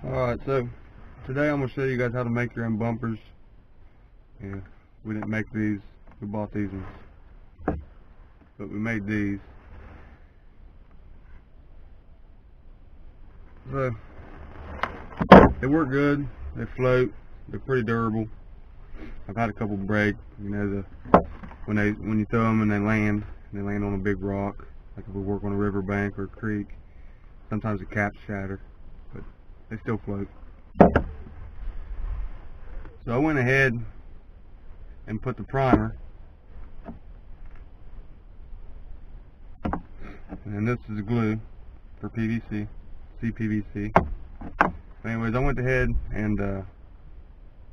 Alright, so today I'm going to show you guys how to make your own bumpers. Yeah, we didn't make these, we bought these ones, but we made these. So they work good, they float, they're pretty durable. I've had a couple break, you know, when you throw them and they land on a big rock, like if we work on a riverbank or a creek. Sometimes the caps shatter, but they still float. So I went ahead and put the primer, and this is glue for PVC, CPVC. Anyways, I went ahead and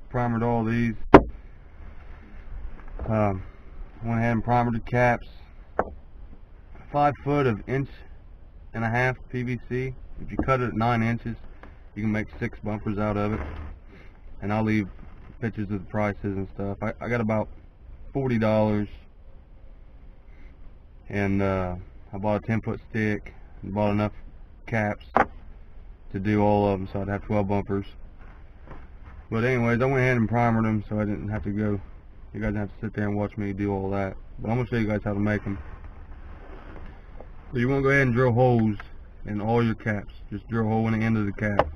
primered all these. Went ahead and primered the caps. 5 foot of 1.5 inch PVC. If you cut it at 9 inches, you can make 6 bumpers out of it. And I'll leave pictures of the prices and stuff. I got about $40, and I bought a 10-foot stick and bought enough caps to do all of them, so I'd have 12 bumpers. But anyways, I went ahead and primered them so I didn't have to go, you guys didn't have to sit there and watch me do all that. But I'm going to show you guys how to make them. So you want to go ahead and drill holes in all your caps. Just drill a hole in the end of the cap.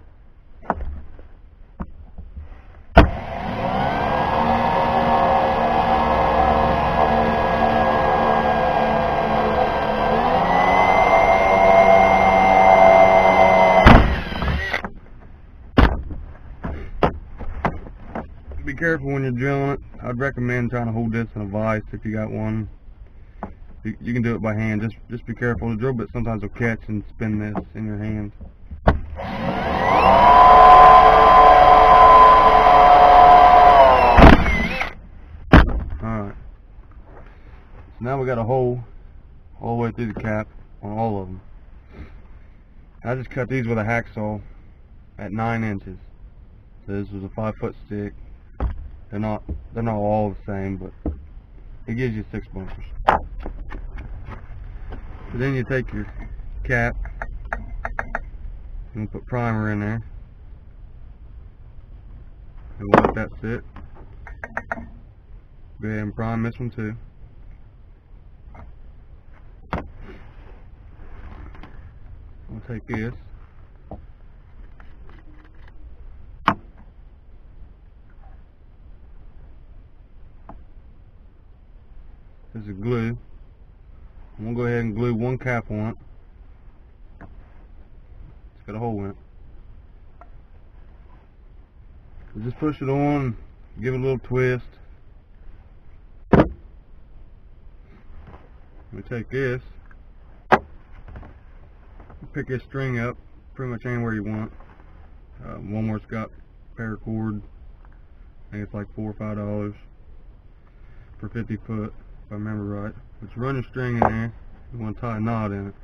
Be careful when you're drilling it. I'd recommend trying to hold this in a vise if you got one. You can do it by hand. Just be careful. The drill bit sometimes will catch and spin this in your hand. Alright. So now we got a hole all the way through the cap on all of them. I just cut these with a hacksaw at 9 inches. So this was a 5-foot stick. They're not all the same, but it gives you 6 bumpers. So then you take your cap and put primer in there and let that sit. Go ahead and prime this one too. I'll take this. This is glue. I'm going to go ahead and glue one cap on it. It's got a hole in it. So just push it on, give it a little twist. Let me take this, pick this string up pretty much anywhere you want. One where it's got paracord. I think it's like $4 or $5 for 50 foot. If I remember right. But you run your string in there, you want to tie a knot in it.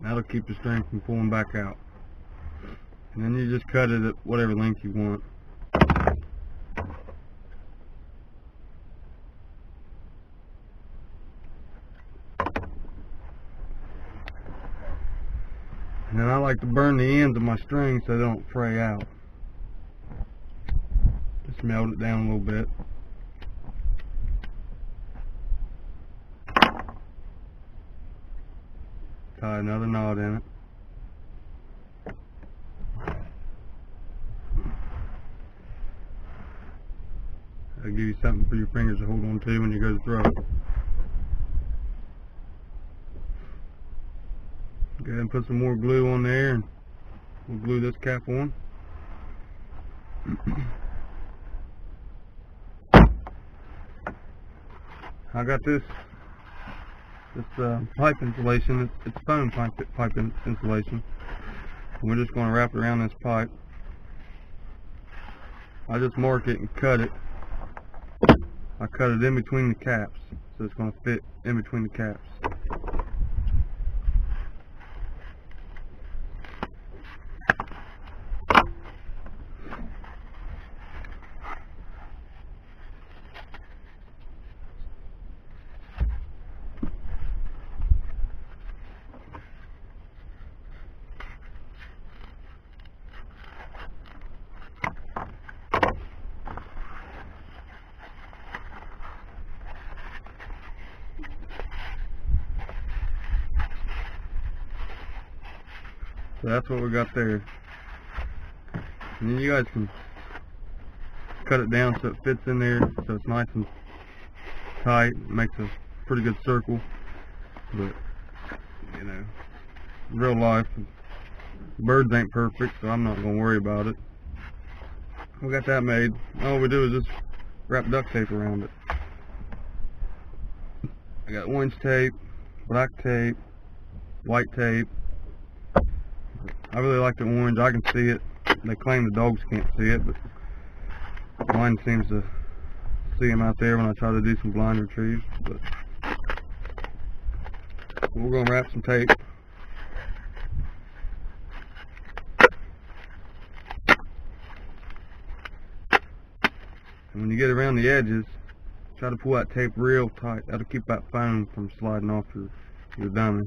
That'll keep the string from pulling back out. And then you just cut it at whatever length you want. And then I like to burn the ends of my string so they don't fray out. Just melt it down a little bit. Tie another knot in it. That'll give you something for your fingers to hold on to when you go to throw it. Go ahead and put some more glue on there, and we'll glue this cap on. I got this pipe insulation. It's foam pipe insulation. We're just going to wrap it around this pipe. I just mark it and cut it. I cut it in between the caps, so it's going to fit in between the caps. So that's what we got there. And then you guys can cut it down so it fits in there, so it's nice and tight. It makes a pretty good circle. But, you know, in real life, birds ain't perfect, so I'm not going to worry about it. We got that made. All we do is just wrap duct tape around it. I got orange tape, black tape, white tape. I really like the orange. I can see it. They claim the dogs can't see it, but mine seems to see them out there when I try to do some blind retrieves. But we're going to wrap some tape. And when you get around the edges, try to pull that tape real tight. That'll keep that foam from sliding off your dummy.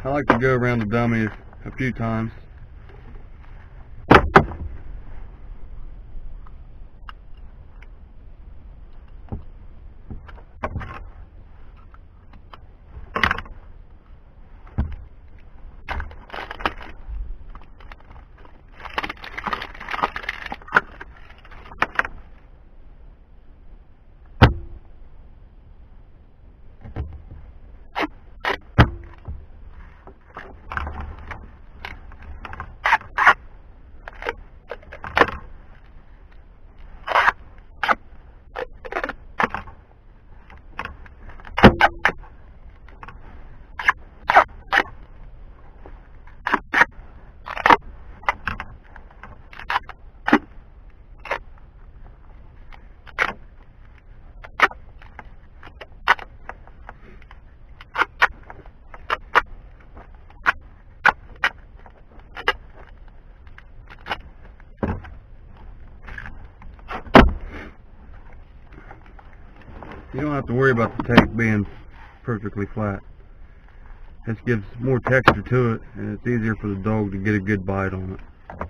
I like to go around the dummy a few times. You don't have to worry about the tape being perfectly flat. This gives more texture to it, and it's easier for the dog to get a good bite on it.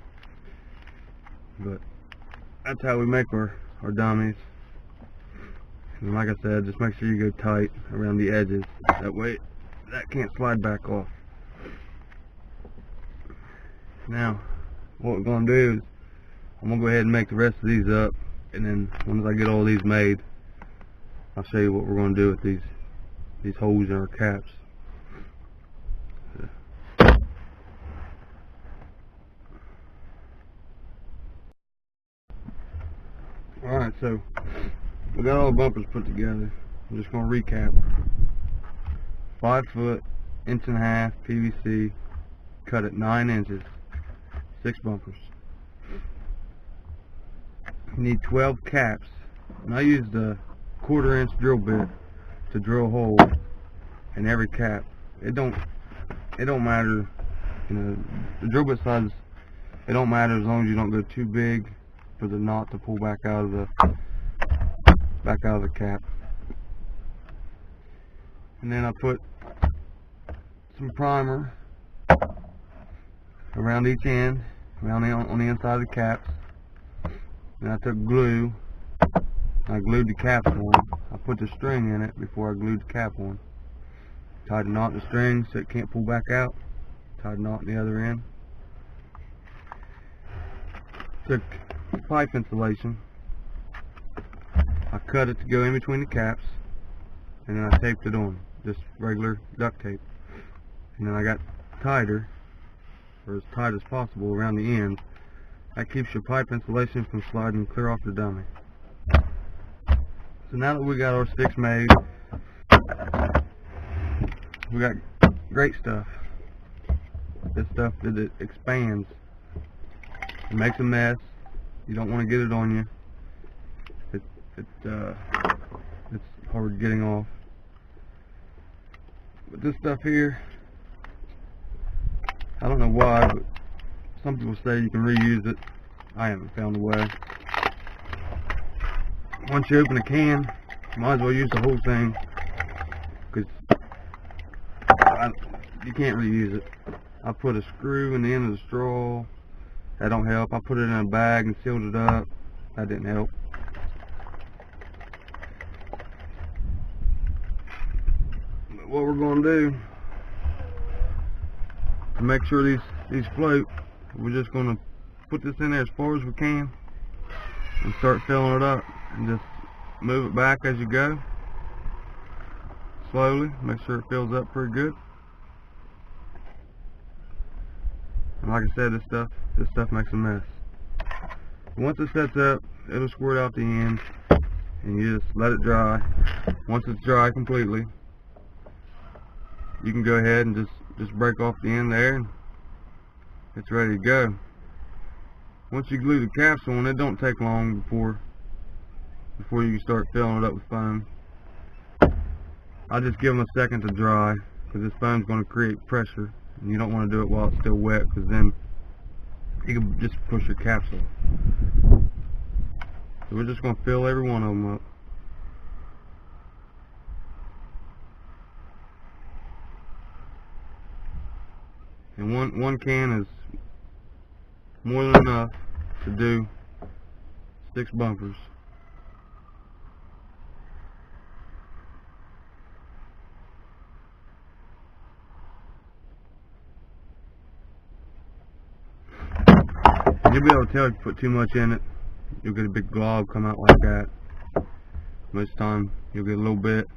But that's how we make our dummies. And like I said, just make sure you go tight around the edges. That way that can't slide back off. Now, what we're going to do is I'm going to go ahead and make the rest of these up, and then once I get all these made, I'll show you what we're going to do with these holes in our caps. Alright, so we got all the bumpers put together. I'm just going to recap. 5 foot, 1.5 inch PVC, cut at 9 inches, 6 bumpers. You need 12 caps, and I used a 1/4 inch drill bit to drill a hole in every cap. It don't matter, you know, the drill bit size, it don't matter as long as you don't go too big for the knot to pull back out of the cap. And then I put some primer around each end, on the inside of the caps. And I took glue. I glued the caps on. I put the string in it before I glued the cap on. Tied a knot in the string so it can't pull back out. Tied a knot in the other end. Took pipe insulation. I cut it to go in between the caps, and then I taped it on. Just regular duct tape. and then I got tighter, or as tight as possible around the ends. That keeps your pipe insulation from sliding clear off the dummy. So now that we got our sticks made, we got great stuff. This stuff that it expands. It makes a mess. You don't want to get it on you. It's hard getting off. But this stuff here, I don't know why, but some people say you can reuse it. I haven't found a way. Once you open a can, you might as well use the whole thing, because you can't reuse it. I put a screw in the end of the straw. That don't help. I put it in a bag and sealed it up. That didn't help. But what we're going to do to make sure these float, we're just going to put this in there as far as we can and start filling it up, and just move it back as you go, slowly. Make sure it fills up pretty good. And like I said, this stuff makes a mess. Once it sets up, it'll squirt out the end, and you just let it dry. Once it's dry completely, you can go ahead and just break off the end there, and it's ready to go. Once you glue the caps on, it don't take long before you can start filling it up with foam. I'll just give them a second to dry, because this foam's going to create pressure, and you don't want to do it while it's still wet, because then you can just push your caps off. So we're just going to fill every one of them up. And one can is more than enough to do 6 bumpers. You'll be able to tell if you put too much in it. You'll get a big glob come out like that. Most of the time you'll get a little bit.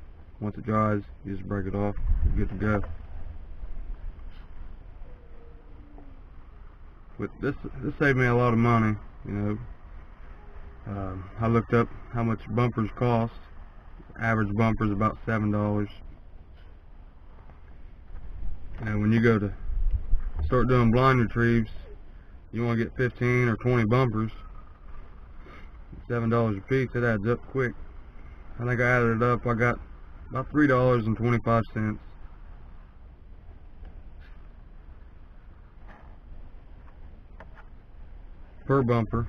Once it dries, you just break it off. You're good to go. But this saved me a lot of money, you know. I looked up how much bumpers cost. Average bumper is about $7. And when you go to start doing blind retrieves, you want to get 15 or 20 bumpers. $7 a piece. It adds up quick. I think I added it up. I got about $3.25 per bumper.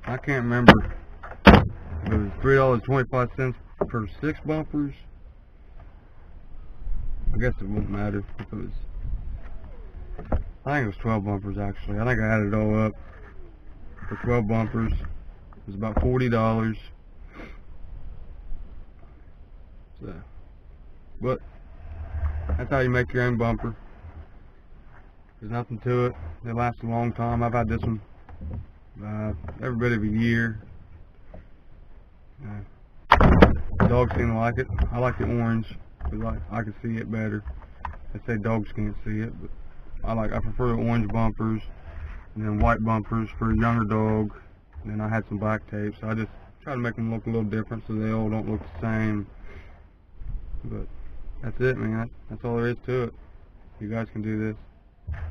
I can't remember if it was $3.25 per 6 bumpers. I guess it won't matter if it was. I think it was 12 bumpers actually. I think I added it all up. For 12 bumpers, it was about $40. So, but that's how you make your own bumper. There's nothing to it. They last a long time. I've had this one every bit of a year. Dogs seem to like it. I like the orange because I can see it better. They say dogs can't see it, but I prefer the orange bumpers, and then white bumpers for a younger dog. And then I had some black tape, so I just try to make them look a little different so they all don't look the same. But that's it, man. That's all there is to it. You guys can do this.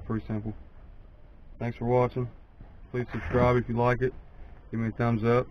Pretty simple. Thanks for watching. Please subscribe if you like it. Give me a thumbs up.